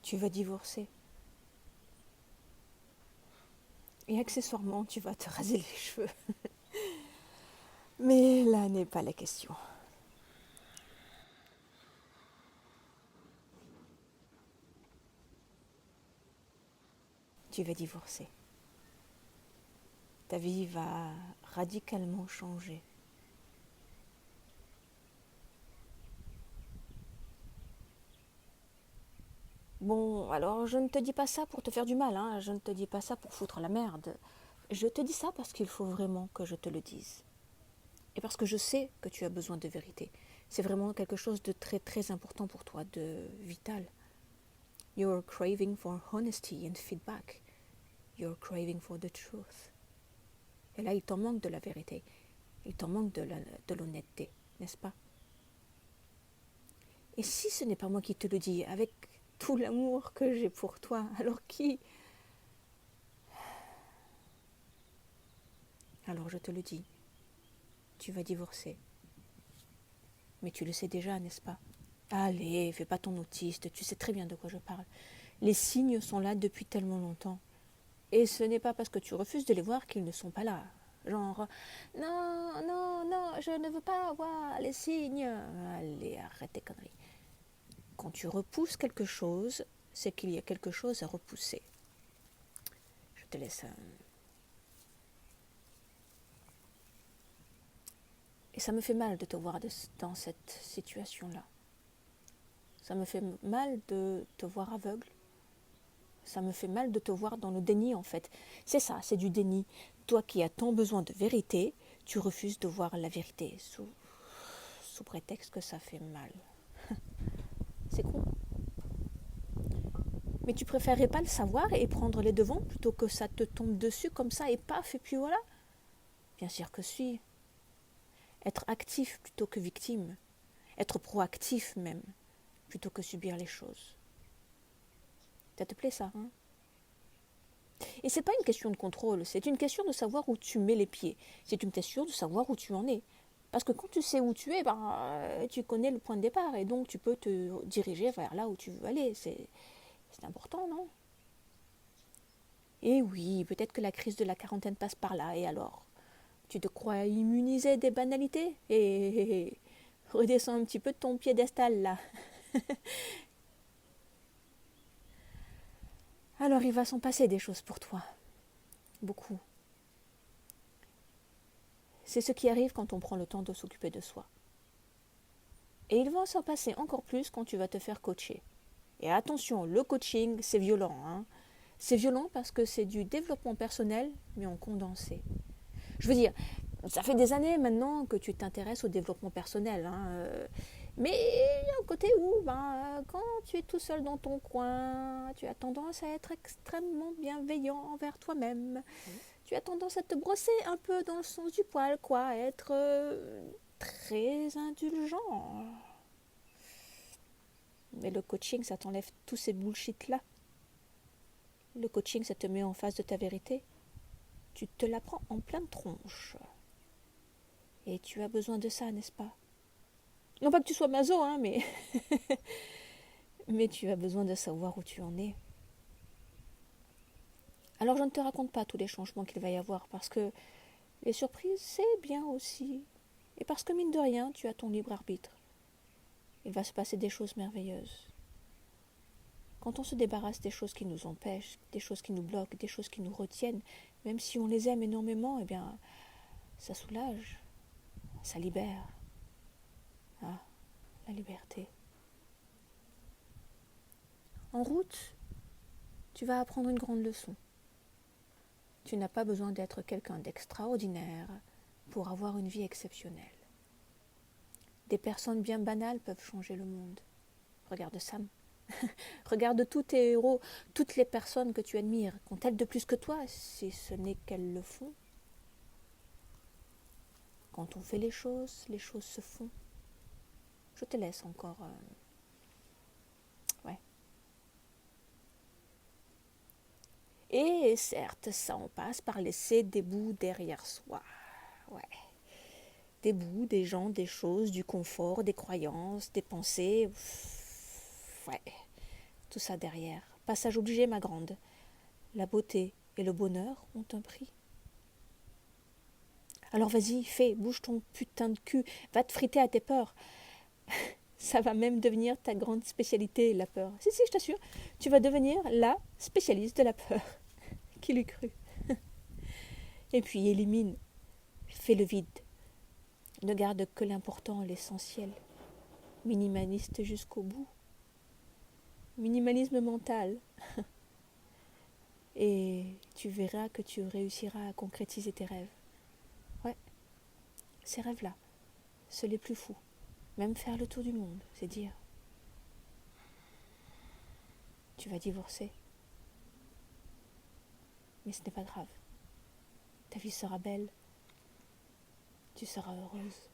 tu vas divorcer. Et accessoirement, tu vas te raser les cheveux. Mais là n'est pas la question. Tu vas divorcer. Ta vie va radicalement changer. Bon, alors je ne te dis pas ça pour te faire du mal, hein. Je ne te dis pas ça pour foutre la merde. Je te dis ça parce qu'il faut vraiment que je te le dise. Et parce que je sais que tu as besoin de vérité. C'est vraiment quelque chose de très très important pour toi, de vital. You're craving for honesty and feedback. You're craving for the truth. Et là, il t'en manque de la vérité. Il t'en manque de l'honnêteté, n'est-ce pas? Et si ce n'est pas moi qui te le dis, avec tout l'amour que j'ai pour toi, alors qui? Alors je te le dis, tu vas divorcer. Mais tu le sais déjà, n'est-ce pas? Allez, fais pas ton autiste, tu sais très bien de quoi je parle. Les signes sont là depuis tellement longtemps. Et ce n'est pas parce que tu refuses de les voir qu'ils ne sont pas là. Genre, non, non, non, je ne veux pas voir les signes. Allez, arrête tes conneries. Quand tu repousses quelque chose, c'est qu'il y a quelque chose à repousser. Je te laisse. Et ça me fait mal de te voir dans cette situation-là. Ça me fait mal de te voir aveugle. Ça me fait mal de te voir dans le déni, en fait. C'est ça, c'est du déni. Toi qui as tant besoin de vérité, tu refuses de voir la vérité sous prétexte que ça fait mal. C'est con. Mais tu préférerais pas le savoir et prendre les devants plutôt que ça te tombe dessus comme ça et paf, et puis voilà? Bien sûr que si. Être actif plutôt que victime. Être proactif même, plutôt que subir les choses. Ça te plaît ça, hein? Et c'est pas une question de contrôle, c'est une question de savoir où tu mets les pieds. C'est une question de savoir où tu en es. Parce que quand tu sais où tu es, tu connais le point de départ et donc tu peux te diriger vers là où tu veux aller. C'est important, non? Et oui, peut-être que la crise de la quarantaine passe par là, et alors? Tu te crois immunisé des banalités? Et redescends un petit peu de ton piédestal là. Alors il va s'en passer des choses pour toi. Beaucoup. C'est ce qui arrive quand on prend le temps de s'occuper de soi. Et il va s'en passer encore plus quand tu vas te faire coacher. Et attention, le coaching, c'est violent, hein. C'est violent parce que c'est du développement personnel, mais en condensé. Je veux dire, ça fait des années maintenant que tu t'intéresses au développement personnel, hein, mais il y a un côté où, quand tu es tout seul dans ton coin, tu as tendance à être extrêmement bienveillant envers toi-même. Tu as tendance à te brosser un peu dans le sens du poil, quoi, à être très indulgent. Mais le coaching, ça t'enlève tous ces bullshit-là. Le coaching, ça te met en face de ta vérité. Tu te la prends en pleine tronche. Et tu as besoin de ça, n'est-ce pas? Non pas que tu sois maso, hein, mais... mais tu as besoin de savoir où tu en es. Alors je ne te raconte pas tous les changements qu'il va y avoir, parce que les surprises, c'est bien aussi. Et parce que mine de rien, tu as ton libre arbitre. Il va se passer des choses merveilleuses. Quand on se débarrasse des choses qui nous empêchent, des choses qui nous bloquent, des choses qui nous retiennent, même si on les aime énormément, eh bien, ça soulage, ça libère. Ah, la liberté. En route, tu vas apprendre une grande leçon. Tu n'as pas besoin d'être quelqu'un d'extraordinaire pour avoir une vie exceptionnelle. Des personnes bien banales peuvent changer le monde. Regarde Sam. Regarde tous tes héros, toutes les personnes que tu admires. Qu'ont-elles de plus que toi, si ce n'est qu'elles le font? Quand on fait les choses se font. Je te laisse encore. Ouais. Et certes, ça en passe par laisser des bouts derrière soi. Ouais. Des bouts, des gens, des choses, du confort, des croyances, des pensées. Ouais. tout ça derrière. Passage obligé, ma grande. La beauté et le bonheur ont un prix. Alors vas-y, fais, bouge ton putain de cul, va te friter à tes peurs. Ça va même devenir ta grande spécialité, la peur. Si, je t'assure, tu vas devenir la spécialiste de la peur. Qui l'eût cru? Et puis élimine, fais le vide. Ne garde que l'important, l'essentiel. Minimaliste jusqu'au bout. Minimalisme mental. Et tu verras que tu réussiras à concrétiser tes rêves. Ouais, ces rêves-là, ceux les plus fous. Même faire le tour du monde, c'est dire. Tu vas divorcer. Mais ce n'est pas grave. Ta vie sera belle. Tu seras heureuse.